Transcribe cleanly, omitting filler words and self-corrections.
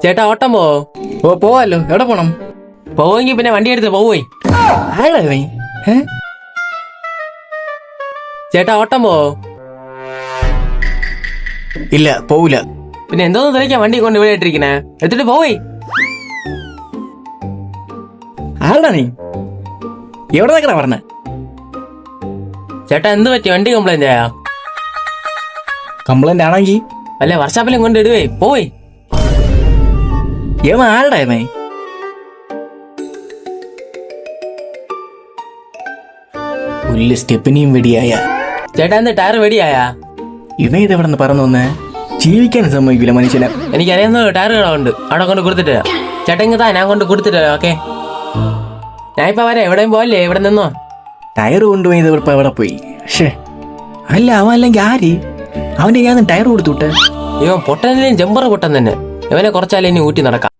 ചേട്ടാ ഓട്ടം പോവോ? ഓ പോവാലോ. എവിടെ പോണം? പോവെങ്കി പിന്നെ വണ്ടി എടുത്ത് പോവേ. ആരാ നീ? ചേട്ടാ ഓട്ടം പോവോ? ഇല്ല പോവൂല. പിന്നെ എന്തോന്ന് തെളിക്കാൻ വണ്ടി കൊണ്ട് ഇവിടെ ഇട്ടിരിക്കണേ? എടുത്തിട്ട് പോവേ. ആരാ നീ? എവിടെ നിൽക്കണ പറഞ്ഞ? ചേട്ടാ എന്ത് പറ്റി? വണ്ടി കംപ്ലൈന്റ് ആയാ? കംപ്ലൈന്റ് ആണെങ്കിൽ അല്ലെ വർഷാപ്പിലും കൊണ്ട് ഇടുവേ. പോവേ. ഏവ ആരടാ ഇവൻ? പുല്ല് സ്റ്റെപ്പിനെയും വെടിയായ. ചേട്ടാ എന്ത് ടയർ വെടിയായാ? ഇവ ഇതെവിടെ നിന്ന് പറന്നു വന്ന്? ജീവിക്കാൻ സമ്മതിക്കില്ല മനുഷ്യനെ. എനിക്കറിയാവുന്ന ടയറുകളുണ്ട്, അവിടെ കൊണ്ട് കൊടുത്തിട്ട് വരാം. ചേട്ടാ ഇങ്ങത്താ, ഞാൻ കൊണ്ട് കൊടുത്തിട്ട് വരാം. ഓക്കെ, ഞാൻ ഇപ്പൊ വരാം. എവിടെയും പോവല്ലേ, ഇവിടെ നിന്നോ. ടയർ കൊണ്ടുപോയി ഇപ്പൊ എവിടെ പോയി? ഷേ അല്ല, അവൻ അല്ലെങ്കിൽ ആര്? അവന്റെ ഞാൻ ടയർ കൊടുത്തുവിട്ടെ. ഇവൻ പൊട്ടനിലും ജമ്പർ പൊട്ടൻ തന്നെ. ഇവനെ കുറച്ചാലും ഇനി ഊറ്റി നടക്കാം.